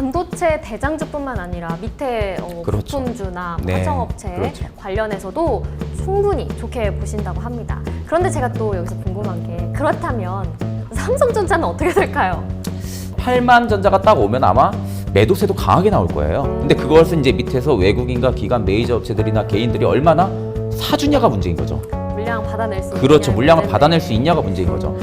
반도체 대장주뿐만 아니라 밑에 그렇죠. 부품주나 네, 화정업체 그렇죠. 관련해서도 충분히 좋게 보신다고 합니다. 그런데 제가 또 여기서 궁금한 게 그렇다면 삼성전자는 어떻게 될까요? 8만 전자가 딱 오면 아마 매도세도 강하게 나올 거예요. 근데 그것은 이제 밑에서 외국인과 기관 메이저 업체들이나 개인들이 얼마나 사주냐가 문제인 거죠. 물량 받아낼 수 그렇죠. 있느냐의 물량을 문제인데. 받아낼 수 있냐가 문제인 거죠.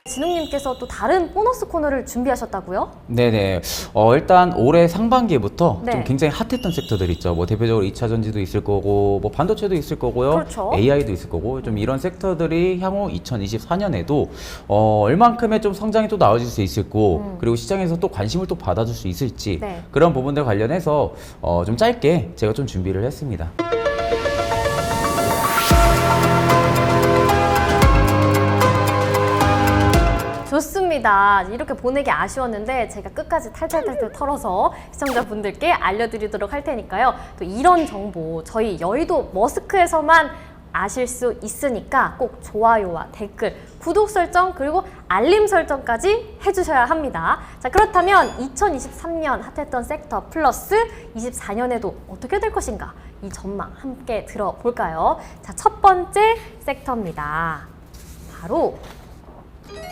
진웅님께서 또 다른 보너스 코너를 준비하셨다고요? 네네. 일단 올해 상반기부터 네. 좀 굉장히 핫했던 섹터들 있죠. 뭐 대표적으로 2차 전지도 있을 거고, 뭐 반도체도 있을 거고요. 그렇죠. AI도 있을 거고, 좀 이런 섹터들이 향후 2024년에도 얼만큼의 좀 성장이 또 나와줄 수 있을고, 그리고 시장에서 또 관심을 또 받아줄 수 있을지 네. 그런 부분들 관련해서 좀 짧게 제가 좀 준비를 했습니다. 좋습니다. 이렇게 보내기 아쉬웠는데 제가 끝까지 탈탈탈탈 털어서 시청자분들께 알려드리도록 할 테니까요. 또 이런 정보 저희 여의도 머스크에서만 아실 수 있으니까 꼭 좋아요와 댓글, 구독 설정 그리고 알림 설정까지 해주셔야 합니다. 자, 그렇다면 2023년 핫했던 섹터 플러스 24년에도 어떻게 될 것인가 이 전망 함께 들어볼까요? 자, 첫 번째 섹터입니다. 바로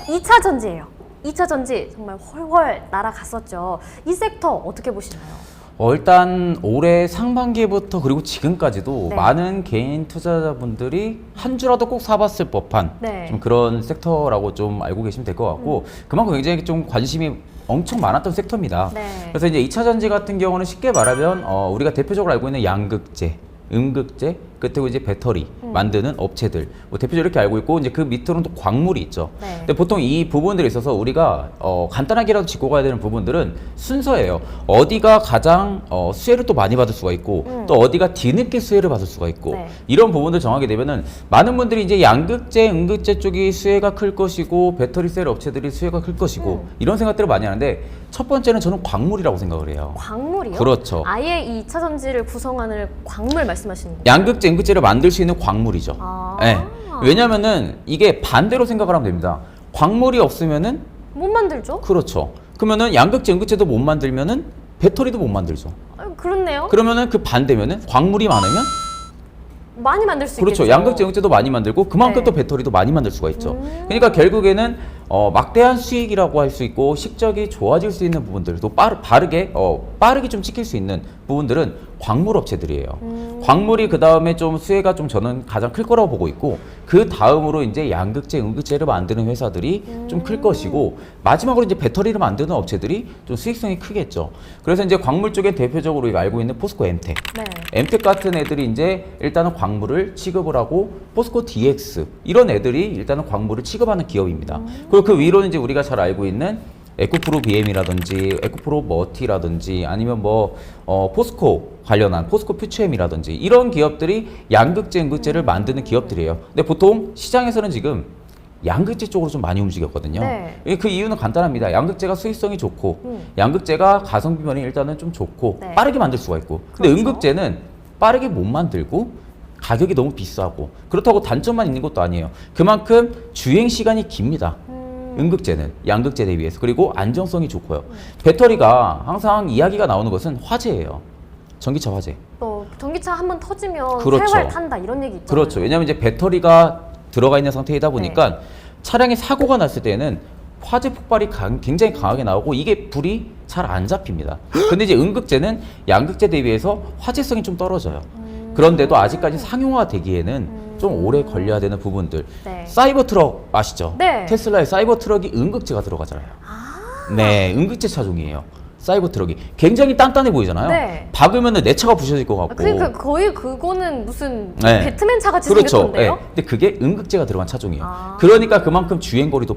2차 전지예요. 2차 전지 정말 훨훨 날아갔었죠. 이 섹터 어떻게 보시나요? 일단 올해 상반기부터 그리고 지금까지도 네. 많은 개인 투자자분들이 한 주라도 꼭 사봤을 법한 네. 좀 그런 섹터라고 좀 알고 계시면 될 것 같고 그만큼 굉장히 좀 관심이 엄청 많았던 섹터입니다. 네. 그래서 이제 2차 전지 같은 경우는 쉽게 말하면 우리가 대표적으로 알고 있는 양극재, 음극재, 그리고 이제 배터리 만드는 업체들 뭐 대표적으로 이렇게 알고 있고 이제 그 밑으로는 또 광물이 있죠. 네. 근데 보통 이 부분들에 있어서 우리가 간단하게라도 짚고 가야 되는 부분들은 순서예요. 어디가 가장 수혜를 또 많이 받을 수가 있고 또 어디가 뒤늦게 수혜를 받을 수가 있고 네. 이런 부분들 정하게 되면은 많은 분들이 이제 양극재, 음극재 쪽이 수혜가 클 것이고 배터리 셀 업체들이 수혜가 클 것이고 이런 생각들을 많이 하는데 첫 번째는 저는 광물이라고 생각을 해요. 광물이요? 그렇죠. 아예 이 2차 전지를 구성하는 광물 말씀하시는 거예요? 양극재, 음극재를 만들 수 있는 광물이죠. 아. 네. 왜냐면은 이게 반대로 생각을 하면 됩니다. 광물이 없으면은 못 만들죠? 그렇죠. 그러면은 양극재, 음극재도 못 만들면은 배터리도 못 만들죠. 그렇네요. 그러면은 그 반대면은 광물이 많으면 많이 만들 수 그렇죠. 있겠죠. 양극재, 음극재도 많이 만들고 그만큼 네. 또 배터리도 많이 만들 수가 있죠. 그러니까 결국에는 막대한 수익이라고 할 수 있고 실적이 좋아질 수 있는 부분들도 빠르게 좀 찍힐 수 있는 부분들은 광물 업체들이에요. 광물이 그 다음에 좀 수혜가 좀 저는 가장 클 거라고 보고 있고 그 다음으로 이제 양극재, 음극재를 만드는 회사들이 좀 클 것이고 마지막으로 이제 배터리를 만드는 업체들이 좀 수익성이 크겠죠. 그래서 이제 광물 쪽에 대표적으로 우리가 알고 있는 포스코 엠텍. 네. 엠텍 같은 애들이 이제 일단은 광물을 취급을 하고 포스코 DX 이런 애들이 일단은 광물을 취급하는 기업입니다. 그리고 그 위로는 이제 우리가 잘 알고 있는 에코프로 BM이라든지 에코프로 머티라든지 아니면 뭐 포스코 관련한 포스코 퓨처엠이라든지 이런 기업들이 양극재, 음극재를 만드는 기업들이에요. 근데 보통 시장에서는 지금 양극재 쪽으로 좀 많이 움직였거든요. 네. 그 이유는 간단합니다. 양극재가 수익성이 좋고 양극재가 가성비 면이 일단은 좀 좋고 네. 빠르게 만들 수가 있고 근데 그렇죠. 음극재는 빠르게 못 만들고 가격이 너무 비싸고 그렇다고 단점만 있는 것도 아니에요. 그만큼 주행 시간이 깁니다. 음극재는 양극재 대비해서 그리고 안정성이 좋고요. 배터리가 항상 이야기가 나오는 것은 화재예요. 전기차 화재. 또 전기차 한번 터지면 그렇죠. 세활 탄다 이런 얘기 있잖아요. 그렇죠. 왜냐하면 이제 배터리가 들어가 있는 상태이다 보니까 차량에 사고가 났을 때는 화재 폭발이 굉장히 강하게 나오고 이게 불이 잘 안 잡힙니다. 근데 이제 음극재는 양극재 대비해서 화재성이 좀 떨어져요. 그런데도 아직까지 상용화 되기에는 좀 오래 걸려야 되는 부분들. 네. 사이버 트럭 아시죠? 네. 테슬라의 사이버 트럭이 음극재가 들어가잖아요. 네, 음극재 차종이에요. 사이버 트럭이 굉장히 단단해 보이잖아요. 네. 박으면은 내 차가 부셔질 것 같고. 그러니까 거의 그거는 무슨 네. 배트맨 차 같이 그렇죠. 생겼던데요? 네. 근데 그게 음극재가 들어간 차종이에요. 아. 그러니까 그만큼 주행거리도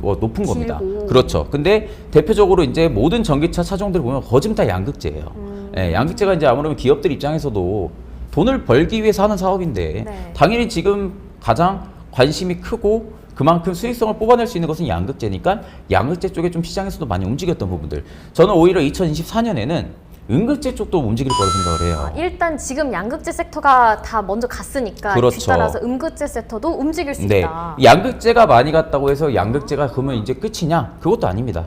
높은 겁니다. 길고. 그렇죠. 근데 대표적으로 이제 모든 전기차 차종들 보면 거진 다 양극재예요. 네, 양극재가 이제 아무래도 기업들 입장에서도 돈을 벌기 위해서 하는 사업인데 네. 당연히 지금 가장 관심이 크고 그만큼 수익성을 뽑아낼 수 있는 것은 양극재니까 양극재 쪽에 좀 시장에서도 많이 움직였던 부분들. 저는 오히려 2024년에는 응급제 쪽도 움직일 거라고 생각을 해요. 일단 지금 양극재 섹터가 다 먼저 갔으니까 그렇죠. 뒤따라서 음극재 섹터도 움직일 수 네, 있다. 양극재가 많이 갔다고 해서 양극재가 그러면 이제 끝이냐? 그것도 아닙니다.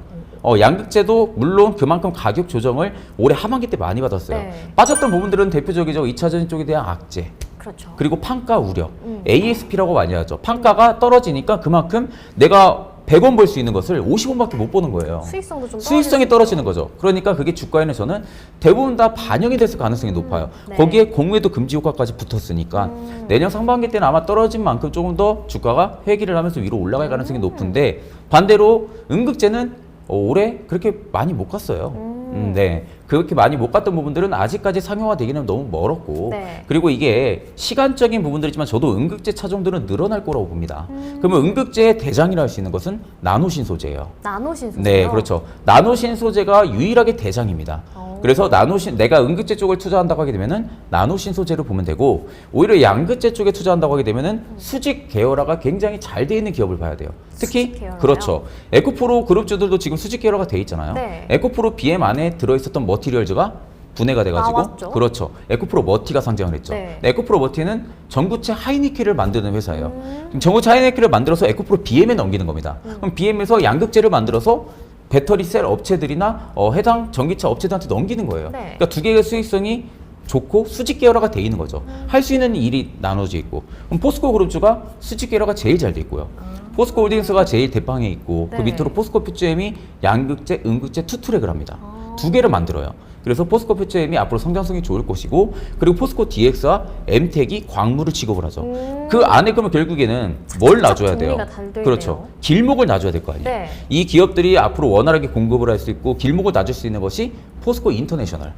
양극재도 물론 그만큼 가격 조정을 올해 하반기 때 많이 받았어요. 네. 빠졌던 부분들은 대표적이죠. 2차전지 쪽에 대한 악재. 그렇죠. 그리고 판가 우려. ASP라고 많이 하죠. 판가가 떨어지니까 그만큼 내가 100원 벌 수 있는 것을 50원밖에 못 버는 거예요. 수익성도 좀 수익성이 떨어지는 거죠. 그러니까 그게 주가에는 저는 대부분 다 반영이 됐을 가능성이 높아요. 네. 거기에 공매도 금지 효과까지 붙었으니까 내년 상반기 때는 아마 떨어진 만큼 조금 더 주가가 회귀를 하면서 위로 올라갈 가능성이 높은데 반대로 음극재는 올해 그렇게 많이 못 갔어요. 네. 그렇게 많이 못 갔던 부분들은 아직까지 상용화되기는 너무 멀었고 네. 그리고 이게 시간적인 부분들이지만 저도 음극재 차종들은 늘어날 거라고 봅니다. 그러면 음극재의 대장이라 할 수 있는 것은 나노신소재예요. 나노신소재요? 네, 그렇죠. 나노신소재가 유일하게 대장입니다. 그래서 내가 음극재 쪽을 투자한다고 하게 되면은 나노신소재를 보면 되고 오히려 양극재 쪽에 투자한다고 하게 되면은 수직 계열화가 굉장히 잘 돼 있는 기업을 봐야 돼요. 특히 수직 계열화요? 그렇죠. 에코프로 그룹주들도 지금 수직 계열화가 돼 있잖아요. 네. 에코프로 BM 안에 들어있었던 머티리얼즈가 분해가 돼가지고 나왔죠. 그렇죠. 에코프로 머티가 상장을 했죠. 네. 에코프로 머티는 전구체 하이니켈을 만드는 회사예요. 그럼 전구체 하이니켈을 만들어서 에코프로 BM에 넘기는 겁니다. 그럼 BM에서 양극재를 만들어서 배터리 셀 업체들이나 해당 전기차 업체들한테 넘기는 거예요. 네. 그러니까 두 개의 수익성이 좋고 수직 계열화가 돼 있는 거죠. 할 수 있는 일이 나눠져 있고. 그럼 포스코 그룹주가 수직 계열화가 제일 잘 돼 있고요. 포스코 홀딩스가 제일 대빵에 있고 네. 그 밑으로 포스코 퓨처엠이 양극재, 음극재 투 트랙을 합니다. 두 개를 만들어요. 그래서 포스코 퓨처엠이 앞으로 성장성이 좋을 것이고 그리고 포스코 DX와 엠텍이 광물을 취급을 하죠. 그 안에 그러면 결국에는 뭘 놔줘야 돼요? 정리가 잘돼 그렇죠. 있네요. 길목을 놔줘야 될 거 아니에요. 네. 이 기업들이 앞으로 원활하게 공급을 할 수 있고 길목을 놔줄 수 있는 것이 포스코 인터내셔널.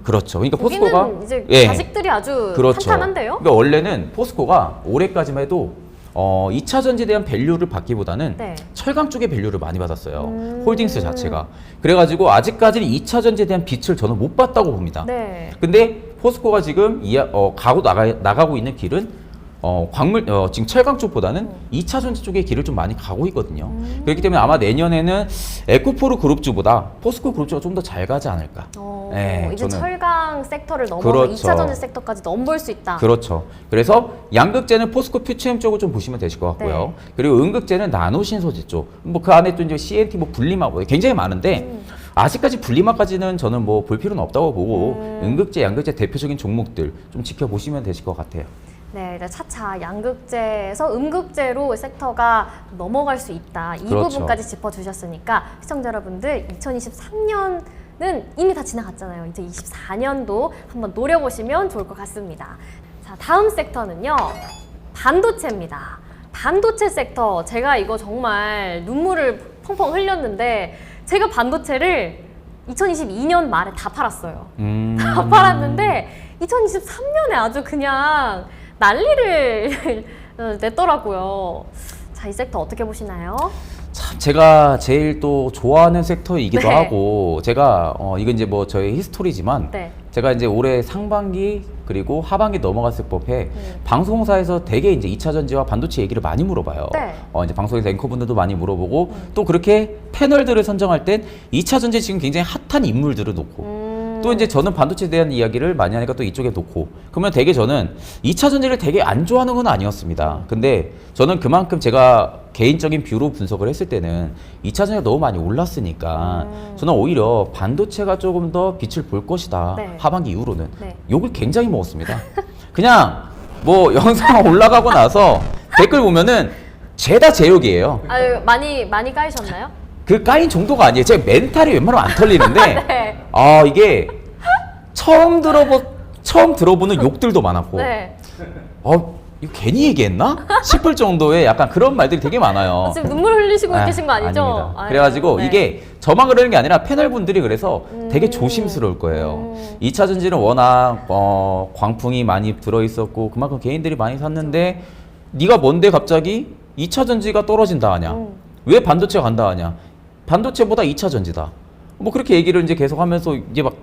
그렇죠. 그러니까 거기는 포스코가 이제 예. 자식들이 아주 그렇죠. 탄탄한데요? 그러니까 원래는 포스코가 올해까지만 해도 2차 전지에 대한 밸류를 받기보다는 네. 철강 쪽의 밸류를 많이 받았어요. 홀딩스 자체가. 그래가지고 아직까지는 2차 전지에 대한 빛을 저는 못 봤다고 봅니다. 네. 근데 포스코가 지금 나가고 있는 길은 지금 철강 쪽보다는 2차 전지 쪽의 길을 좀 많이 가고 있거든요. 그렇기 때문에 아마 내년에는 에코포르 그룹주보다 포스코 그룹주가 좀 더 잘 가지 않을까. 네, 이제 저는 철강 섹터를 넘어서 그렇죠. 2차 전지 섹터까지 넘볼 수 있다. 그렇죠. 그래서 양극재는 포스코 퓨처엠 쪽을 좀 보시면 되실 것 같고요. 네. 그리고 음극재는 나노신소재 쪽. 뭐 그 안에 또 이제 CNT, 뭐 분리막 뭐 굉장히 많은데 아직까지 분리막까지는 저는 뭐 볼 필요는 없다고 보고 음극재, 양극재 대표적인 종목들 좀 지켜보시면 되실 것 같아요. 네, 이제 차차 양극재에서 음극재로 섹터가 넘어갈 수 있다. 이 그렇죠. 부분까지 짚어주셨으니까 시청자 여러분들 2023년은 이미 다 지나갔잖아요. 이제 24년도 한번 노려보시면 좋을 것 같습니다. 자, 다음 섹터는요. 반도체입니다. 반도체 섹터, 제가 이거 정말 눈물을 펑펑 흘렸는데 제가 반도체를 2022년 말에 다 팔았어요. 다 팔았는데 2023년에 아주 그냥 난리를 냈더라고요. 자, 이 섹터 어떻게 보시나요? 참 제가 제일 또 좋아하는 섹터이기도 네. 하고 제가 이건 이제 뭐 저의 히스토리지만 네. 제가 이제 올해 상반기 그리고 하반기 넘어갔을 법에 방송사에서 되게 이제 2차 전지와 반도체 얘기를 많이 물어봐요. 네. 이제 방송에서 앵커분들도 많이 물어보고 또 그렇게 패널들을 선정할 땐 2차 전지 지금 굉장히 핫한 인물들을 놓고 또 이제 저는 반도체에 대한 이야기를 많이 하니까 또 이쪽에 놓고 그러면 되게 저는 2차 전지를 되게 안 좋아하는 건 아니었습니다. 근데 저는 그만큼 제가 개인적인 뷰로 분석을 했을 때는 2차 전지가 너무 많이 올랐으니까 저는 오히려 반도체가 조금 더 빛을 볼 것이다. 네. 하반기 이후로는 네. 욕을 굉장히 먹었습니다. 그냥 뭐 영상 올라가고 나서 댓글 보면은 죄다 제 욕이에요. 아유, 많이 까이셨나요? 그 까인 정도가 아니에요. 제 멘탈이 웬만하면 안 털리는데 네. 이게 처음 들어보는 욕들도 많았고 네. 이거 괜히 얘기했나? 싶을 정도의 약간 그런 말들이 되게 많아요. 지금 눈물 흘리시고 계신 거 아니죠? 아닙니다. 아유, 그래가지고 네. 이게 저만 그러는 게 아니라 패널분들이 그래서 되게 조심스러울 거예요. 2차 전지는 워낙 광풍이 많이 들어있었고 그만큼 개인들이 많이 샀는데 네가 뭔데 갑자기 2차 전지가 떨어진다 하냐? 왜 반도체가 간다 하냐? 반도체보다 2차 전지다. 뭐 그렇게 얘기를 이제 계속 하면서 이제 막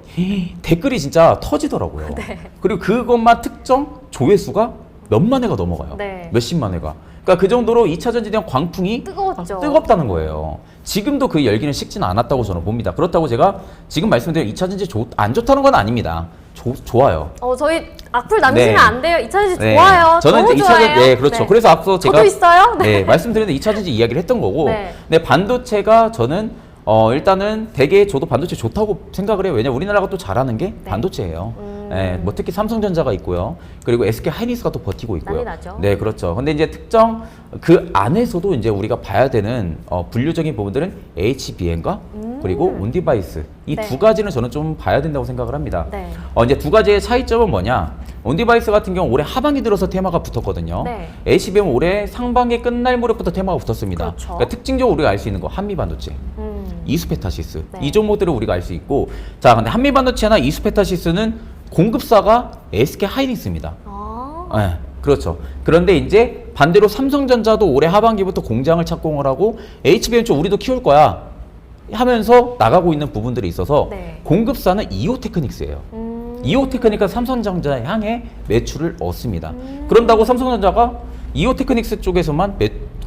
댓글이 진짜 터지더라고요. 네. 그리고 그것만 특정 조회수가 몇만 회가 넘어가요. 네. 몇십만 회가. 그러니까 그 정도로 2차 전지에 대한 광풍이 뜨거웠죠. 뜨겁다는 거예요. 지금도 그 열기는 식지는 않았다고 저는 봅니다. 그렇다고 제가 지금 말씀드린 2차 전지 안 좋다는 건 아닙니다. 좋아요. 저희 악플 남기시면 네. 안 돼요. 2차 전지 네. 좋아요. 저는 너무 이제 2차 좋아해요. 전지, 네, 그렇죠. 네. 그래서 앞서 제가 저도 있어요. 네, 말씀드렸는데 2차 전지 이야기를 했던 거고, 네. 네, 반도체가 저는 일단은 되게 저도 반도체 좋다고 생각을 해요. 왜냐면 우리나라가 또 잘하는 게 네. 반도체예요. 네, 뭐 특히 삼성전자가 있고요. 그리고 SK 하이닉스가 또 버티고 있고요. 난리 나죠. 네, 그렇죠. 근데 이제 특정 그 안에서도 이제 우리가 봐야 되는 분류적인 부분들은 HBM과 그리고 온디바이스 이 네. 두 가지는 저는 좀 봐야 된다고 생각을 합니다. 네. 이제 두 가지의 차이점은 뭐냐? 온디바이스 같은 경우 올해 하반기 들어서 테마가 붙었거든요. 네. HBM은 올해 상반기 끝날 무렵부터 테마가 붙었습니다. 그렇죠. 그러니까 특징적으로 우리가 알 수 있는 거 한미 반도체, 이스페타시스 네. 이 종목들을 우리가 알 수 있고, 자 근데 한미 반도체나 이스페타시스는 공급사가 SK 하이닉스입니다. 네, 그렇죠. 그런데 이제 반대로 삼성전자도 올해 하반기부터 공장을 착공을 하고 HBM 쪽 우리도 키울 거야 하면서 나가고 있는 부분들이 있어서 네. 공급사는 이오테크닉스예요. 이오테크닉과 삼성전자 향해 매출을 얻습니다. 그런다고 삼성전자가 이오테크닉스 쪽에서만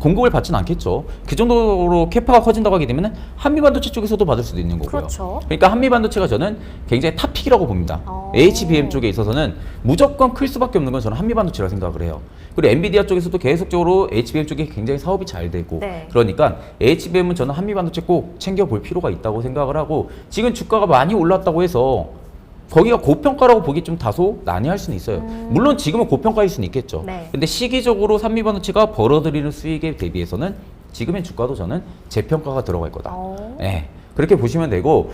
공급을 받지는 않겠죠. 그 정도로 캐파가 커진다고 하게 되면 한미반도체 쪽에서도 받을 수도 있는 거고요. 그렇죠. 그러니까 한미반도체가 저는 굉장히 탑픽이라고 봅니다. HBM 쪽에 있어서는 무조건 클 수밖에 없는 건 저는 한미반도체라고 생각을 해요. 그리고 엔비디아 쪽에서도 계속적으로 HBM 쪽에 굉장히 사업이 잘 되고, 네. 그러니까 HBM은 저는 한미반도체 꼭 챙겨볼 필요가 있다고 생각을 하고, 지금 주가가 많이 올랐다고 해서 거기가 고평가라고 보기 좀 다소 난해할 수는 있어요. 물론 지금은 고평가일 수는 있겠죠. 네. 근데 시기적으로 한미반도체가 벌어들이는 수익에 대비해서는 지금의 주가도 저는 재평가가 들어갈 거다. 네, 그렇게 보시면 되고,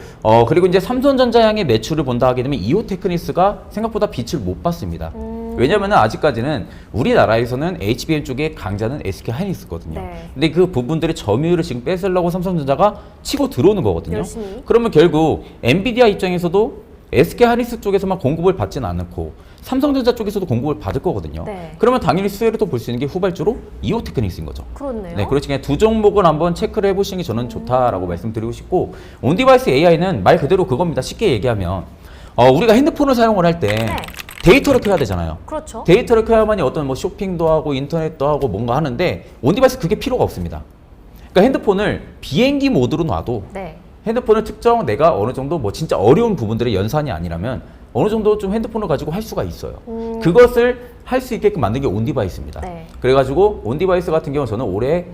그리고 이제 삼성전자 향의 매출을 본다 하게 되면 이오테크니스가 생각보다 빛을 못 봤습니다. 왜냐면 아직까지는 우리나라에서는 HBM 쪽의 강자는 SK 하이닉스거든요. 네. 근데 그 부분들의 점유율을 지금 뺏으려고 삼성전자가 치고 들어오는 거거든요. 열심히. 그러면 결국 엔비디아 입장에서도 SK 하이닉스 쪽에서만 공급을 받지는 않고 삼성전자 쪽에서도 공급을 받을 거거든요. 네. 그러면 당연히 수혜를 또 볼 수 있는 게 후발주로 이오테크닉스인 거죠. 그렇네요. 네, 그렇지. 그냥 두 종목을 한번 체크를 해보시는 게 저는 좋다라고 말씀드리고 싶고, 온디바이스 AI는 말 그대로 그겁니다. 쉽게 얘기하면 우리가 핸드폰을 사용을 할 때 네. 데이터를 켜야 되잖아요. 그렇죠. 데이터를 켜야만이 어떤 뭐 쇼핑도 하고 인터넷도 하고 뭔가 하는데 온디바이스 그게 필요가 없습니다. 그러니까 핸드폰을 비행기 모드로 놔도 네. 핸드폰을 특정 내가 어느 정도 뭐 진짜 어려운 부분들의 연산이 아니라면 어느 정도 좀 핸드폰을 가지고 할 수가 있어요. 그것을 할 수 있게끔 만든 게 온디바이스입니다. 네. 그래가지고 온디바이스 같은 경우는 저는 올해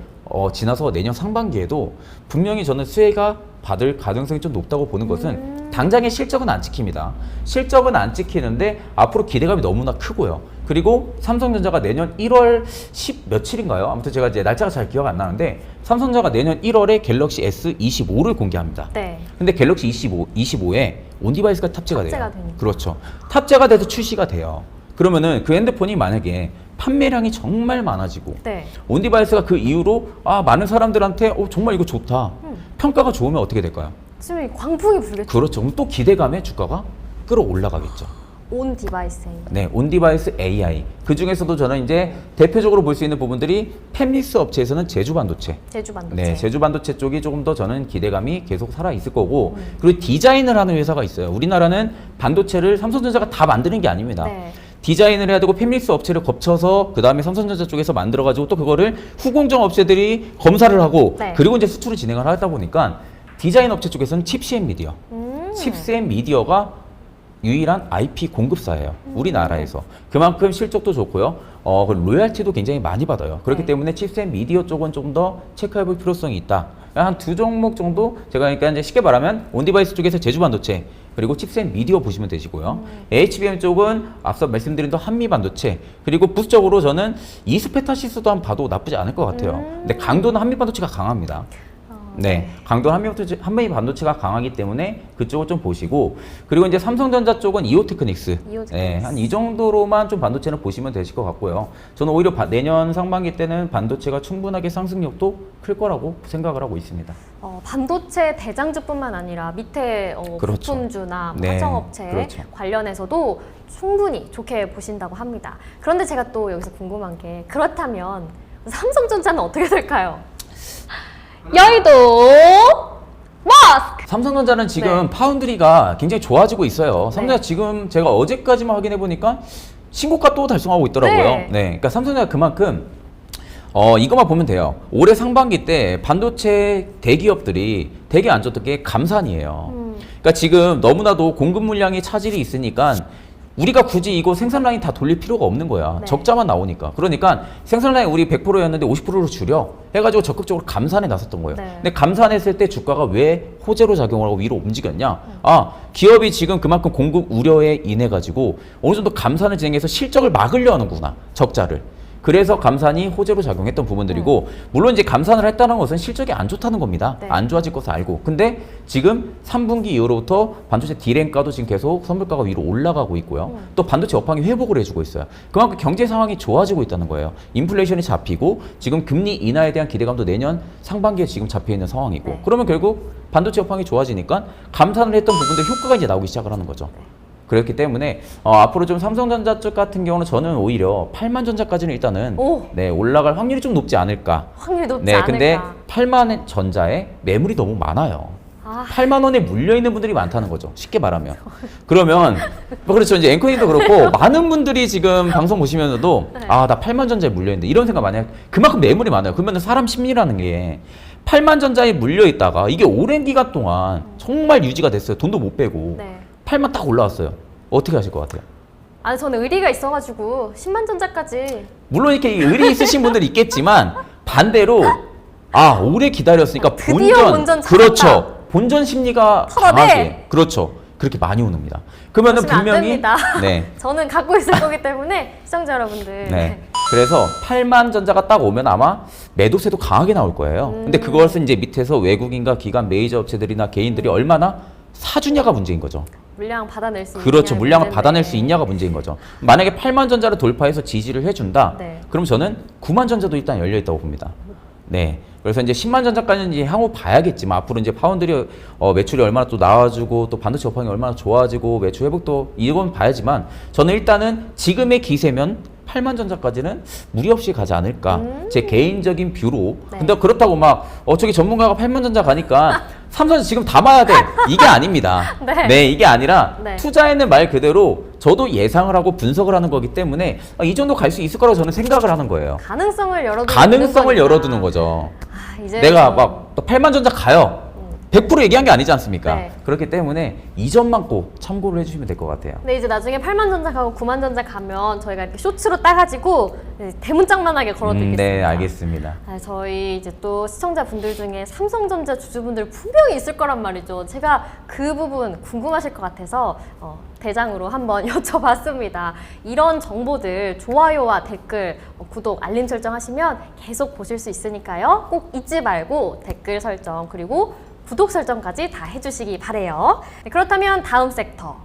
지나서 내년 상반기에도 분명히 저는 수혜가 받을 가능성이 좀 높다고 보는 것은 당장의 실적은 안 찍힙니다. 실적은 안 찍히는데 앞으로 기대감이 너무나 크고요. 그리고 삼성전자가 내년 1월 10 며칠인가요? 아무튼 제가 이제 날짜가 잘 기억 안 나는데 삼성전자가 내년 1월에 갤럭시 S25를 공개합니다. 네. 근데 갤럭시 25에 온디바이스가 탑재가 돼요. 탑재가 되니까. 그렇죠. 탑재가 돼서 출시가 돼요. 그러면은 그 핸드폰이 만약에 판매량이 정말 많아지고 네. 온디바이스가 그 이후로 많은 사람들한테 정말 이거 좋다. 평가가 좋으면 어떻게 될까요? 지금 광풍이 불겠죠. 그렇죠. 그럼 또 기대감에 주가가 끌어올라가겠죠. 온 디바이스. 네, 온디바이스 AI. 그 중에서도 저는 이제 대표적으로 볼 수 있는 부분들이 팹리스 업체에서는 제주반도체. 제주반도체. 네, 제주반도체 쪽이 조금 더 저는 기대감이 계속 살아 있을 거고, 그리고 디자인을 하는 회사가 있어요. 우리나라는 반도체를 삼성전자가 다 만드는 게 아닙니다. 네. 디자인을 해야 되고 팹리스 업체를 거쳐서 그 다음에 삼성전자 쪽에서 만들어가지고 또 그거를 후공정 업체들이 검사를 하고 네. 그리고 이제 수출을 진행을 하다 보니까 디자인 업체 쪽에서는 칩스앤 미디어, 칩스앤 미디어가 유일한 IP 공급사예요. 우리나라에서. 그만큼 실적도 좋고요. 그리고 로열티도 굉장히 많이 받아요. 그렇기 네. 때문에 칩스앤 미디어 쪽은 좀 더 체크해볼 필요성이 있다. 한 두 종목 정도 제가 그러니까 이제 쉽게 말하면 온디바이스 쪽에서 제주반도체 그리고 칩스앤 미디어 보시면 되시고요. HBM 쪽은 앞서 말씀드린 대로 한미반도체 그리고 부수적으로 저는 이스페타시스도 한번 봐도 나쁘지 않을 것 같아요. 근데 강도는 한미반도체가 강합니다. 네, 강도는 한미반도체가 강하기 때문에 그쪽을 좀 보시고, 그리고 이제 삼성전자 쪽은 이오테크닉스. 네, 한 이 정도로만 좀 반도체는 보시면 되실 것 같고요. 저는 오히려 내년 상반기 때는 반도체가 충분하게 상승력도 클 거라고 생각을 하고 있습니다. 반도체 대장주뿐만 아니라 밑에 그렇죠. 부품주나 네, 화정업체 그렇죠. 관련해서도 충분히 좋게 보신다고 합니다. 그런데 제가 또 여기서 궁금한 게, 그렇다면 삼성전자는 어떻게 될까요? 여의도 머스크! 삼성전자는 지금 네. 파운드리가 굉장히 좋아지고 있어요. 삼성전자 네. 지금 제가 어제까지만 확인해 보니까 신고가 또 달성하고 있더라고요. 네. 네. 그러니까 삼성전자 그만큼 이것만 보면 돼요. 올해 상반기 때 반도체 대기업들이 되게 안 좋던 게 감산이에요. 그러니까 지금 너무나도 공급 물량이 차질이 있으니까 우리가 굳이 이거 생산 라인 다 돌릴 필요가 없는 거야. 네. 적자만 나오니까. 그러니까 생산 라인 우리 100%였는데 50%로 줄여 해가지고 적극적으로 감산에 나섰던 거예요. 네. 근데 감산했을 때 주가가 왜 호재로 작용을 하고 위로 움직였냐? 아, 기업이 지금 그만큼 공급 우려에 인해 가지고 어느 정도 감산을 진행해서 실적을 막으려 하는구나. 적자를. 그래서 감산이 호재로 작용했던 부분들이고 물론 이제 감산을 했다는 것은 실적이 안 좋다는 겁니다. 네. 안 좋아질 것을 알고. 근데 지금 3분기 이후로부터 반도체 디램가도 지금 계속 선물가가 위로 올라가고 있고요. 또 반도체 업황이 회복을 해주고 있어요. 그만큼 경제 상황이 좋아지고 있다는 거예요. 인플레이션이 잡히고 지금 금리 인하에 대한 기대감도 내년 상반기에 지금 잡혀 있는 상황이고. 네. 그러면 결국 반도체 업황이 좋아지니까 감산을 했던 부분들 효과가 이제 나오기 시작을 하는 거죠. 그렇기 때문에 앞으로 좀 삼성전자 쪽 같은 경우는 저는 오히려 8만전자까지는 일단은 오. 네, 올라갈 확률이 좀 높지 않을까. 확률이 높지 네, 않을까. 근데 8만 전자에 매물이 너무 많아요. 아. 8만 원에 물려 있는 분들이 많다는 거죠. 쉽게 말하면. 그러면 뭐 그렇죠. 이제 앵커님도 그렇고 많은 분들이 지금 방송 보시면서도 네. 아, 나 8만 전자에 물려 있는데 이런 생각 많이 해요. 그만큼 매물이 많아요. 그러면 사람 심리라는 게 8만 전자에 물려 있다가 이게 오랜 기간 동안 정말 유지가 됐어요. 돈도 못 빼고. 네. 8만 딱 올라왔어요. 어떻게 하실 것 같아요? 아니 저는 의리가 있어가지고 10만 전자까지. 물론 이렇게 의리 있으신 분들이 있겠지만 반대로 오래 기다렸으니까 드디어 본전 찾았다. 그렇죠. 본전 심리가 털어내. 강하게 그렇죠. 그렇게 많이 옵니다. 그러면은 그러시면 안 분명히 됩니다. 네. 저는 갖고 있을 거기 때문에 시청자 여러분들. 네. 그래서 8만 전자가 딱 오면 아마 매도세도 강하게 나올 거예요. 근데 그것은 이제 밑에서 외국인과 기관 메이저 업체들이나 개인들이 얼마나 사주냐가 문제인 거죠. 물량 받아낼 수 그렇죠. 있느냐의 물량을 문제인데. 받아낼 수 있냐가 문제인 거죠. 만약에 8만 전자를 돌파해서 지지를 해준다. 네. 그럼 저는 9만 전자도 일단 열려 있다고 봅니다. 네. 그래서 이제 10만 전자까지는 이제 향후 봐야겠지만 앞으로 이제 파운드리 매출이 얼마나 또 나와주고 또 반도체 업황이 얼마나 좋아지고 매출 회복도 이건 봐야지만 저는 일단은 지금의 기세면 8만 전자까지는 무리 없이 가지 않을까. 제 개인적인 뷰로. 네. 근데 그렇다고 막 저기 전문가가 8만 전자 가니까 삼성전자 지금 담아야 돼. 이게 아닙니다. 네. 네, 이게 아니라 네. 투자에는 말 그대로 저도 예상을 하고 분석을 하는 거기 때문에 이 정도 갈 수 있을 거라고 저는 생각을 하는 거예요. 가능성을 열어두는 가능성을 거니까. 열어두는 거죠. 이제 내가 막 8만 전자 가요. 100% 얘기한 게 아니지 않습니까? 네. 그렇기 때문에 이 점만 꼭 참고를 해주시면 될 것 같아요. 근데 이제 나중에 8만 전자 가고 9만 전자 가면 저희가 이렇게 쇼츠로 따가지고 대문짝만하게 걸어드리겠습니다. 네, 알겠습니다. 저희 이제 또 시청자분들 중에 삼성전자 주주분들 분명히 있을 거란 말이죠. 제가 그 부분 궁금하실 것 같아서 대장으로 한번 여쭤봤습니다. 이런 정보들 좋아요와 댓글, 구독, 알림 설정하시면 계속 보실 수 있으니까요. 꼭 잊지 말고 댓글 설정 그리고 구독 설정까지 다 해주시기 바래요. 네, 그렇다면 다음 섹터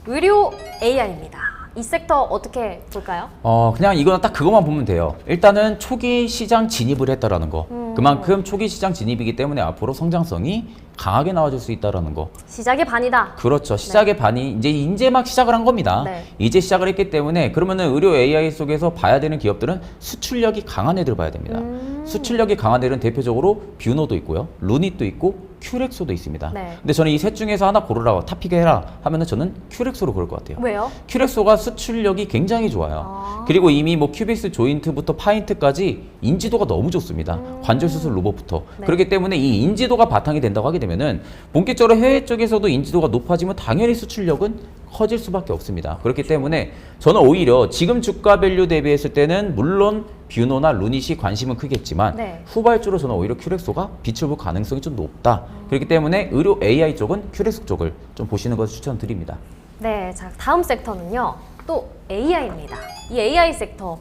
의료 AI입니다. 이 섹터 어떻게 볼까요? 그냥 이거는 딱 그것만 보면 돼요. 일단은 초기 시장 진입을 했다라는 거. 그만큼 초기 시장 진입이기 때문에 앞으로 성장성이 강하게 나와줄 수 있다라는 거. 시작의 반이다. 그렇죠. 시작의 반이 이제 막 시작을 한 겁니다. 네. 이제 시작을 했기 때문에 그러면은 의료 AI 속에서 봐야 되는 기업들은 수출력이 강한 애들 봐야 됩니다. 수출력이 강한 애들은 대표적으로 뷰노도 있고요, 루닛도 있고 큐렉소도 있습니다. 네. 근데 저는 이 셋 중에서 하나 고르라고 탑픽해라 하면은 저는 큐렉소로 고를 것 같아요. 왜요? 큐렉소가 수출력이 굉장히 좋아요. 그리고 이미 뭐 큐빅스 조인트부터 파인트까지 인지도가 너무 좋습니다. 관절 수술 로봇부터. 네. 그렇기 때문에 이 인지도가 바탕이 된다고 하게 되면은 본격적으로 해외 쪽에서도 인지도가 높아지면 당연히 수출력은 커질 수밖에 없습니다. 그렇기 때문에 저는 오히려 지금 주가 밸류 대비했을 때는 물론 뷰노나 루닛이 관심은 크겠지만 네. 후발주로 저는 오히려 큐렉소가 빛을 볼 가능성이 좀 높다. 그렇기 때문에 의료 AI 쪽은 큐렉소 쪽을 좀 보시는 것을 추천드립니다. 네, 자 다음 섹터는요. 또 AI입니다. 이 AI 섹터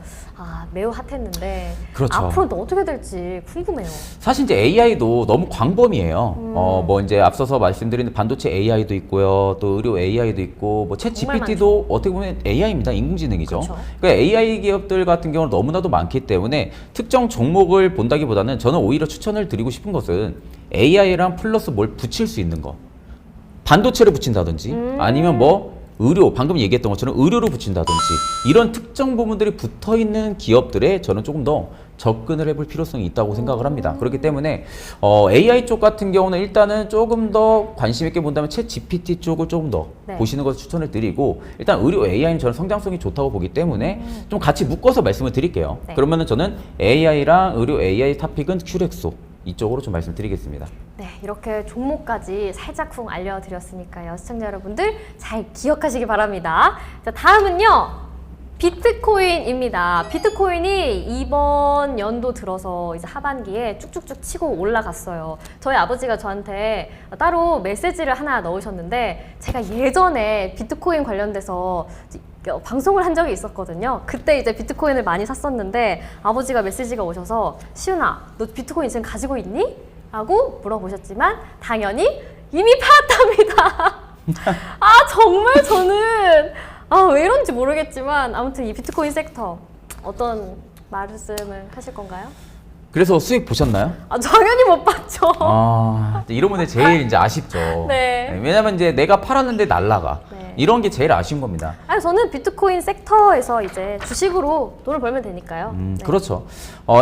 매우 핫했는데 그렇죠. 앞으로 또 어떻게 될지 궁금해요. 사실 이제 AI도 너무 광범위해요. 뭐 이제 앞서서 말씀드린 반도체 AI도 있고요, 또 의료 AI도 있고, 뭐 챗 정말 GPT도 어떻게 보면 AI입니다. 인공지능이죠. 그렇죠. 그러니까 AI 기업들 같은 경우는 너무나도 많기 때문에 특정 종목을 본다기보다는 저는 오히려 추천을 드리고 싶은 것은 AI랑 플러스 뭘 붙일 수 있는 거. 반도체를 붙인다든지 아니면 뭐 의료, 방금 얘기했던 것처럼 의료를 붙인다든지 이런 특정 부분들이 붙어 있는 기업들에 저는 조금 더 접근을 해볼 필요성이 있다고 생각을 합니다. 그렇기 때문에 AI 쪽 같은 경우는 일단은 조금 더 관심 있게 본다면 챗 GPT 쪽을 조금 더 네. 보시는 것을 추천을 드리고, 일단 의료 AI는 저는 성장성이 좋다고 보기 때문에 좀 같이 묶어서 말씀을 드릴게요. 네. 그러면은 저는 AI랑 의료 AI 토픽은 큐렉소 이쪽으로 좀 말씀드리겠습니다. 네, 이렇게 종목까지 살짝쿵 알려드렸으니까요. 시청자 여러분들 잘 기억하시기 바랍니다. 자, 다음은요. 비트코인입니다. 비트코인이 이번 연도 들어서 이제 하반기에 쭉쭉쭉 치고 올라갔어요. 저희 아버지가 저한테 따로 메시지를 하나 넣으셨는데, 제가 예전에 비트코인 관련돼서 방송을 한 적이 있었거든요. 그때 이제 비트코인을 많이 샀었는데 아버지가 메시지가 오셔서, 시윤아, 너 비트코인 지금 가지고 있니? 라고 물어보셨지만 당연히 이미 팔았답니다. 아, 정말 저는 왜 이런지 모르겠지만 아무튼 이 비트코인 섹터 어떤 말씀을 하실 건가요? 그래서 수익 보셨나요? 당연히 못 봤죠. 이런 분들 제일 이제 아쉽죠. 네. 왜냐면 이제 내가 팔았는데 날라가. 네. 이런 게 제일 아쉬운 겁니다. 아니, 저는 비트코인 섹터에서 이제 주식으로 돈을 벌면 되니까요. 네. 그렇죠.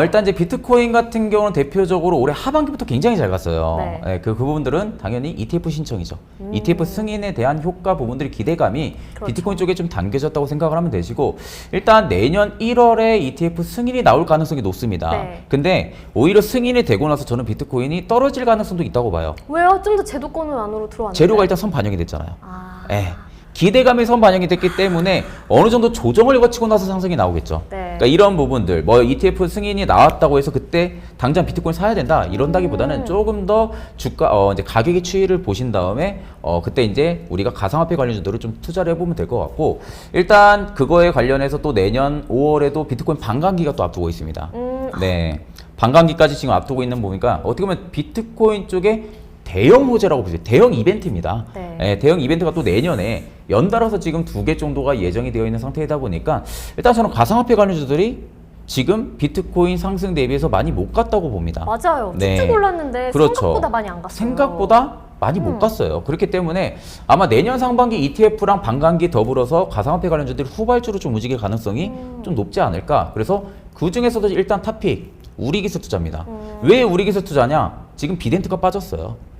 일단 이제 비트코인 같은 경우는 대표적으로 올해 하반기부터 굉장히 잘 갔어요. 네. 네, 그 부분들은 당연히 ETF 신청이죠. ETF 승인에 대한 효과 부분들이 기대감이 그렇죠. 비트코인 쪽에 좀 담겨졌다고 생각을 하면 되시고, 일단 내년 1월에 ETF 승인이 나올 가능성이 높습니다. 네. 근데 오히려 승인이 되고 나서 저는 비트코인이 떨어질 가능성도 있다고 봐요. 왜요? 좀 더 제도권은 안으로 들어왔는데. 재료가 일단 선 반영이 됐잖아요. 아. 예. 기대감이 선 반영이 됐기 때문에 어느 정도 조정을 거치고 나서 상승이 나오겠죠. 네. 그러니까 이런 부분들, 뭐 ETF 승인이 나왔다고 해서 그때 당장 비트코인 사야 된다 이런다기보다는 조금 더 주가 이제 가격의 추이를 보신 다음에 그때 이제 우리가 가상화폐 관련주들을 좀 투자를 해보면 될 것 같고, 일단 그거에 관련해서 또 내년 5월에도 비트코인 반감기가 또 앞두고 있습니다. 네, 반감기까지 지금 앞두고 있는 보니까 어떻게 보면 비트코인 쪽에 대형 호재라고 보세요. 대형 이벤트입니다. 네. 예, 대형 이벤트가 또 내년에 연달아서 지금 2개 정도가 예정이 되어 있는 상태이다 보니까 일단 저는 가상화폐 관련주들이 지금 비트코인 상승 대비해서 많이 못 갔다고 봅니다. 맞아요. 네. 쭉쭉 올랐는데 그렇죠. 생각보다 많이 안 갔어요. 생각보다 많이 못 갔어요. 그렇기 때문에 아마 내년 상반기 ETF랑 반감기 더불어서 가상화폐 관련주들이 후발주로 좀 움직일 가능성이 좀 높지 않을까. 그래서 그 중에서도 일단 탑픽 우리기술 투자입니다. 왜 우리기술 투자냐? 지금 비덴트가 빠졌어요.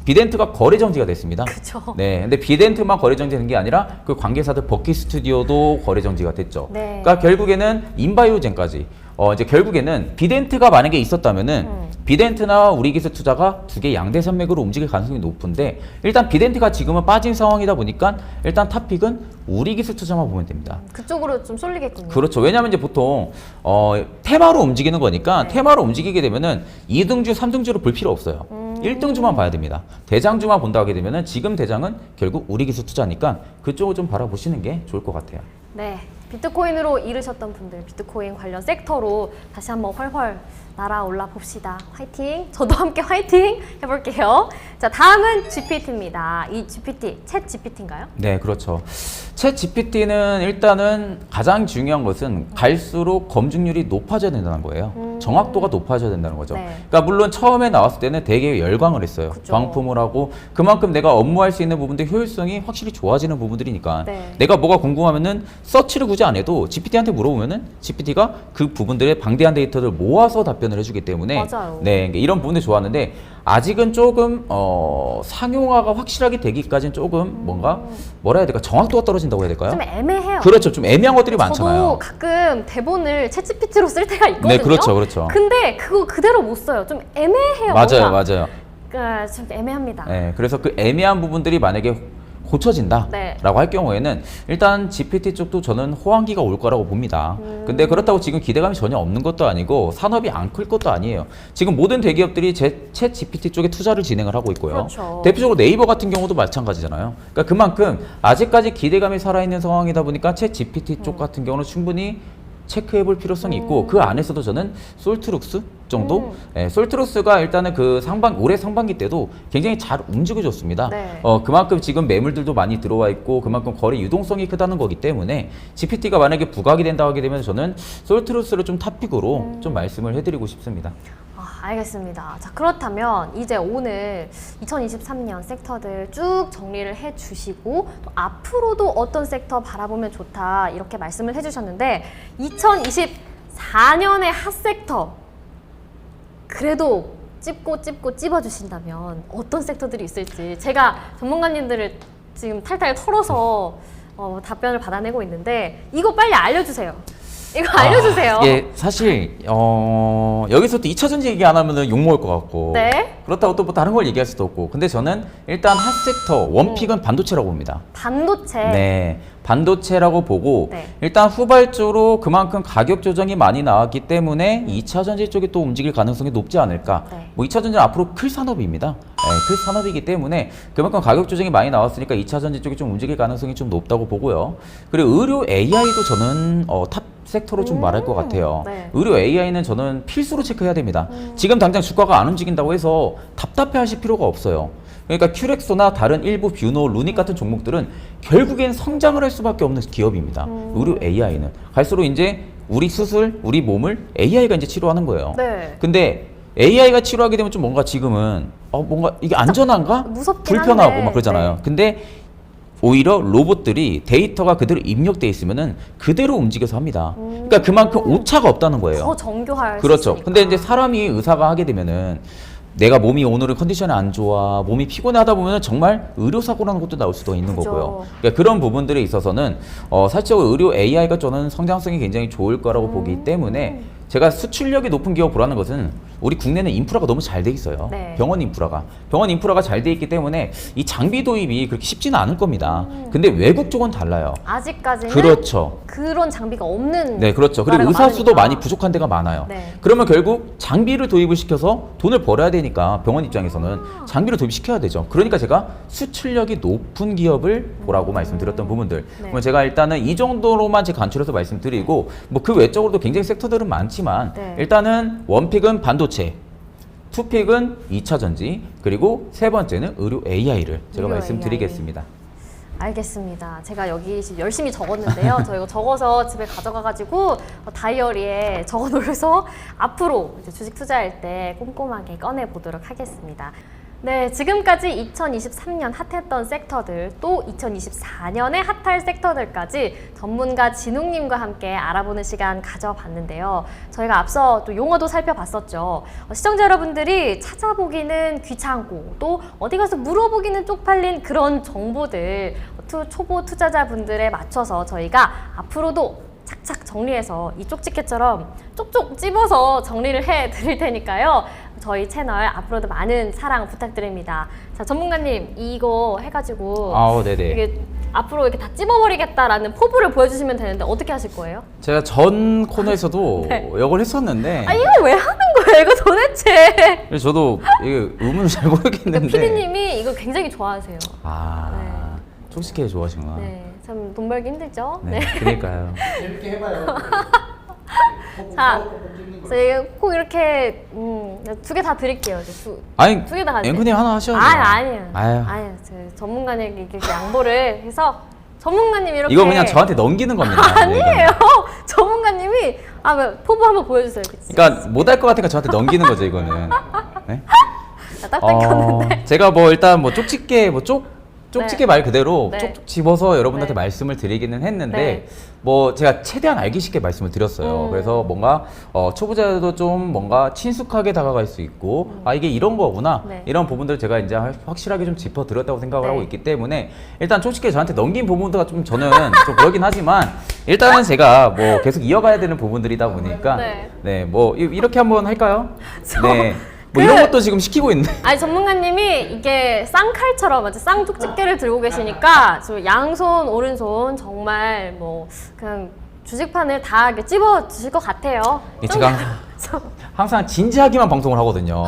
비덴트가 거래 정지가 됐습니다. 그쵸. 네, 근데 비덴트만 거래 정지되는 게 아니라 그 관계사들 버킷 스튜디오도 거래 정지가 됐죠. 네. 그러니까 결국에는 인바이오젠까지 이제 결국에는 비덴트가 만약에 있었다면은 비덴트나 우리기술 투자가 두 개 양대 산맥으로 움직일 가능성이 높은데, 일단 비덴트가 지금은 빠진 상황이다 보니까 일단 탑픽은 우리기술 투자만 보면 됩니다. 그쪽으로 좀 쏠리겠군요. 그렇죠. 왜냐하면 이제 보통 테마로 움직이는 거니까 네. 테마로 움직이게 되면은 2등주, 3등주를 볼 필요 없어요. 1등주만 봐야 됩니다. 대장주만 본다 하게 되면은 지금 대장은 결국 우리기술 투자니까 그쪽을 좀 바라보시는 게 좋을 것 같아요. 네, 비트코인으로 잃으셨던 분들, 비트코인 관련 섹터로 다시 한번 훨훨 날아올라 봅시다. 화이팅! 저도 함께 화이팅 해볼게요. 자, 다음은 GPT입니다. 이 GPT, 챗 GPT인가요? 네, 그렇죠. 챗 GPT는 일단은 가장 중요한 것은 갈수록 검증률이 높아져야 된다는 거예요. 정확도가 높아져야 된다는 거죠. 네. 그러니까 물론 처음에 나왔을 때는 되게 열광을 했어요. 그죠. 광품을 하고 그만큼 내가 업무할 수 있는 부분들 효율성이 확실히 좋아지는 부분들이니까 네. 내가 뭐가 궁금하면은 서치를 굳이 안 해도 GPT한테 물어보면은 GPT가 그 부분들의 방대한 데이터를 모아서 답변을 해주기 때문에 맞아요. 네, 그러니까 이런 부분들이 좋았는데 아직은 조금 상용화가 확실하게 되기까지는 조금 뭐라 해야 될까, 정확도가 떨어진다고 해야 될까요? 좀 애매해요. 그렇죠. 좀 애매한 것들이 저도 많잖아요. 가끔 대본을 챗 GPT로 쓸 때가 있거든요. 네, 그렇죠, 그렇죠. 근데 그거 그대로 못 써요. 좀 애매해요. 맞아요, 뭔가. 맞아요. 그러니까 좀 애매합니다. 네, 그래서 그 애매한 부분들이 만약에 고쳐진다라고 네. 할 경우에는 일단 GPT 쪽도 저는 호황기가 올 거라고 봅니다. 근데 그렇다고 지금 기대감이 전혀 없는 것도 아니고 산업이 안 클 것도 아니에요. 지금 모든 대기업들이 챗 GPT 쪽에 투자를 진행을 하고 있고요. 그렇죠. 대표적으로 네이버 같은 경우도 마찬가지잖아요. 그러니까 그만큼 아직까지 기대감이 살아있는 상황이다 보니까 챗 GPT 쪽 같은 경우는 충분히 체크해 볼 필요성이 있고, 그 안에서도 저는 솔트룩스 정도? 예, 솔트룩스가 일단은 그 올해 상반기 때도 굉장히 잘 움직여줬습니다. 네. 그만큼 지금 매물들도 많이 들어와 있고 그만큼 거래 유동성이 크다는 거기 때문에 GPT가 만약에 부각이 된다 하게 되면 저는 솔트룩스를 좀 탑픽으로 좀 말씀을 해드리고 싶습니다. 알겠습니다. 자, 그렇다면 이제 오늘 2023년 섹터들 쭉 정리를 해주시고 또 앞으로도 어떤 섹터 바라보면 좋다 이렇게 말씀을 해주셨는데 2024년의 핫섹터 그래도 찝고 찝어주신다면 어떤 섹터들이 있을지 제가 전문가님들을 지금 탈탈 털어서 답변을 받아내고 있는데 이거 빨리 알려주세요. 이거 알려주세요. 예, 사실 여기서 또 2차전지 얘기 안 하면은 욕 먹을 것 같고 네. 그렇다고 또 뭐 다른 걸 얘기할 수도 없고 근데 저는 일단 핫섹터 원픽은 반도체라고 봅니다. 반도체. 네, 반도체라고 보고 네. 일단 후발적으로 그만큼 가격 조정이 많이 나왔기 때문에 2차 전지 쪽이 또 움직일 가능성이 높지 않을까. 네. 뭐 2차 전지는 앞으로 클 산업입니다. 네, 클 산업이기 때문에 그만큼 가격 조정이 많이 나왔으니까 2차 전지 쪽이 좀 움직일 가능성이 좀 높다고 보고요. 그리고 의료 AI도 저는 탑 섹터로 좀 말할 것 같아요. 네. 의료 AI는 저는 필수로 체크해야 됩니다. 지금 당장 주가가 안 움직인다고 해서 답답해 하실 필요가 없어요. 그러니까 큐렉소나 다른 일부 뷰노, 루닉 같은 종목들은 결국엔 성장을 할 수밖에 없는 기업입니다. 의료 AI는. 갈수록 이제 우리 수술, 우리 몸을 AI가 이제 치료하는 거예요. 네. 근데 AI가 치료하게 되면 좀 뭔가 지금은 뭔가 이게 안전한가? 무섭긴 불편하고 한데. 막 그러잖아요. 네. 근데 오히려 로봇들이 데이터가 그대로 입력돼 있으면은 그대로 움직여서 합니다. 그러니까 그만큼 오차가 없다는 거예요. 더 정교할 수 그렇죠. 있으니까. 근데 이제 사람이 의사가 하게 되면은 내가 몸이 오늘은 컨디션이 안 좋아, 몸이 피곤하다 보면은 정말 의료사고라는 것도 나올 수도 있는 그죠. 거고요. 그러니까 그런 부분들에 있어서는 사실적으로 의료 AI가 저는 성장성이 굉장히 좋을 거라고 보기 때문에 제가 수출력이 높은 기업 보라는 것은 우리 국내는 인프라가 너무 잘 돼 있어요. 네. 병원 인프라가 잘 돼 있기 때문에 이 장비 도입이 그렇게 쉽지는 않을 겁니다. 근데 외국 쪽은 달라요. 아직까지는 그렇죠. 그런 장비가 없는 네, 그렇죠. 그리고 나라가 의사 수도 많으니까. 많이 부족한 데가 많아요. 네. 그러면 결국 장비를 도입을 시켜서 돈을 벌어야 되니까 병원 입장에서는 장비를 도입시켜야 되죠. 그러니까 제가 수출력이 높은 기업을 보라고 말씀드렸던 부분들. 네. 그럼 제가 일단은 이 정도로만 제 간추려서 말씀드리고 뭐 그 외적으로도 굉장히 섹터들은 많지만 네. 일단은 원픽은 반도체, 투픽은 2차 전지, 그리고 세 번째는 의료 AI를 제가 의료 말씀드리겠습니다. 알겠습니다. 제가 여기 지금 열심히 적었는데요. 저 이거 적어서 집에 가져가가지고 다이어리에 적어놓으서 앞으로 이제 주식 투자할 때 꼼꼼하게 꺼내보도록 하겠습니다. 네, 지금까지 2023년 핫했던 섹터들 또 2024년에 핫할 섹터들까지 전문가 진웅님과 함께 알아보는 시간 가져봤는데요. 저희가 앞서 또 용어도 살펴봤었죠. 시청자 여러분들이 찾아보기는 귀찮고 또 어디 가서 물어보기는 쪽팔린 그런 정보들 초보 투자자분들에 맞춰서 저희가 앞으로도 착착 정리해서 이 쪽집게처럼 쪽쪽 찝어서 정리를 해드릴 테니까요. 저희 채널 앞으로도 많은 사랑 부탁드립니다. 자, 전문가님 이거 해가지고 네네. 이게 앞으로 이렇게 다 찝어버리겠다라는 포부를 보여주시면 되는데 어떻게 하실 거예요? 제가 전 코너에서도 네. 이걸 했었는데 아 이거 왜 하는 거예요? 이거 도대체? 그래서 저도 이게 의문을 잘 모르겠는데 피디님이 이거 굉장히 좋아하세요. 촉식해 좋아하시구나. 네, 참 돈 벌기 힘들죠? 네, 그러니까요. 재밌게 해봐요. 자, 저희 꼭 이렇게 두 개 다 드릴게요. 아니, 두 개 다 가세요. 앵커님 하나 하셔야죠. 아니에요. 아유. 아니요. 저 전문가님께 이렇게 양보를 해서 전문가님 이렇게 이거 그냥 저한테 넘기는 겁니다. 아니에요. 전문가님이 포부 한번 보여주세요. 그러니까 못할 것 같으니까 저한테 넘기는 거죠, 이거는. 네? 딱 뺏겼는데. 제가 뭐 일단 뭐 쪽집게 쪽집게 네. 말 그대로 네. 쪽쪽 집어서 여러분한테 네. 말씀을 드리기는 했는데 네. 뭐 제가 최대한 알기 쉽게 말씀을 드렸어요. 그래서 뭔가 초보자도 좀 뭔가 친숙하게 다가갈 수 있고 이게 이런 거구나 네. 이런 부분들을 제가 이제 확실하게 좀 짚어 드렸다고 생각을 네. 하고 있기 때문에 일단 쪽집게 저한테 넘긴 부분들가 좀 저는 좀 그러긴 하지만 일단은 제가 뭐 계속 이어가야 되는 부분들이다 보니까 네. 뭐 이렇게 한번 할까요? 네. 뭐 그- 이런 것도 지금 시키고 있는데. 아니 전문가님이 이게 쌍칼처럼 아주 쌍쪽집게를 들고 계시니까 지금 양손 오른손 정말 뭐 그냥 주식판을 다 이렇게 찝어 주실 것 같아요. 제가 항상 진지하게만 방송을 하거든요.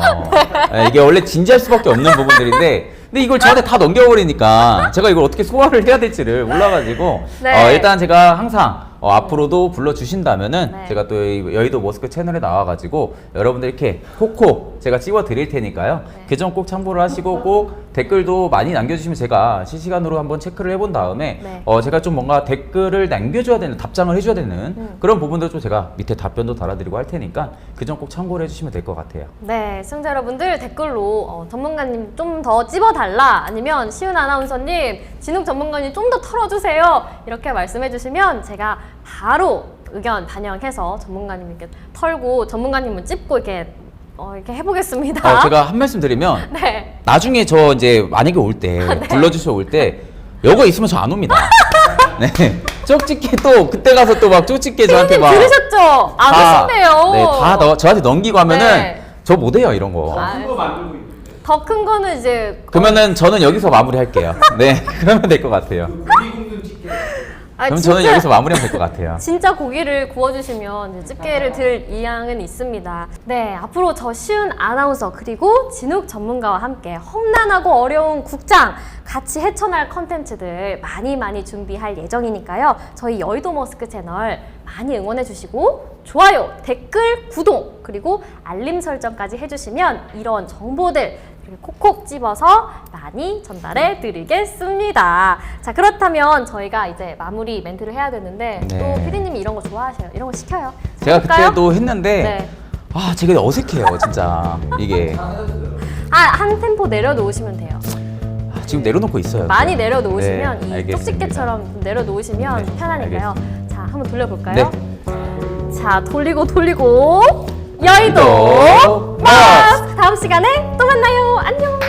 네, 이게 원래 진지할 수밖에 없는 부분들인데 근데 이걸 저한테 다 넘겨버리니까 제가 이걸 어떻게 소화를 해야 될지를 몰라가지고 네. 일단 제가 항상 앞으로도 불러주신다면은 네. 제가 또 여의도 머스크 채널에 나와가지고 여러분들 이렇게 콕콕 제가 찝어 드릴 테니까요. 네. 그 점 꼭 참고를 하시고 꼭 댓글도 많이 남겨주시면 제가 실시간으로 한번 체크를 해본 다음에 네. 제가 좀 뭔가 댓글을 남겨줘야 되는, 답장을 해줘야 되는 그런 부분도 좀 제가 밑에 답변도 달아드리고 할 테니까 그 점 꼭 참고를 해주시면 될 것 같아요. 네, 시청자 여러분들 댓글로 전문가님 좀 더 찝어달라, 아니면 시은 아나운서님 진욱 전문가님 좀 더 털어주세요, 이렇게 말씀해 주시면 제가 바로 의견 반영해서 전문가님께 털고 전문가님은 찝고 이렇게 해보겠습니다. 제가 한 말씀 드리면 네. 나중에 저 이제 만약에 올 때 불러주셔 올 때 여거 있으면 저 안 옵니다. 네, 쪽집게 또 그때 가서 또 막 쪽집게 저한테 막 들으셨죠? 안 오신대요. 네, 다 저한테 넘기고 하면은 네. 저 못해요 이런 거. 큰 거 만들고 있는데. 더 큰 거는 이제 그러면은 저는 여기서 마무리할게요. 네, 그러면 될 것 같아요. 고기 굽는 집게. 그럼 저는 여기서 마무리하면 될 것 같아요. 진짜 고기를 구워주시면 이제 집게를 들 의향은 있습니다. 네, 앞으로 저 시은 아나운서 그리고 진욱 전문가와 함께 험난하고 어려운 국장 같이 헤쳐날 컨텐츠들 많이 준비할 예정이니까요. 저희 여의도 머스크 채널 많이 응원해 주시고 좋아요, 댓글, 구독 그리고 알림 설정까지 해주시면 이런 정보들 이렇게 콕콕 집어서 많이 전달해 드리겠습니다. 자, 그렇다면 저희가 이제 마무리 멘트를 해야 되는데 네. 또 피디님이 이런 거 좋아하셔요. 이런 거 시켜요. 제가 해볼까요? 그때도 했는데 네. 제가 어색해요 진짜 이게. 한 템포 내려놓으시면 돼요. 지금 내려놓고 있어요. 많이 내려놓으시면 네, 이 알겠습니다. 쪽집게처럼 좀 내려놓으시면 네, 편하니까요. 알겠습니다. 자, 한번 돌려볼까요? 네. 자, 돌리고 여의도 여의도 머스크! 다음 시간에 또 만나요. 안녕.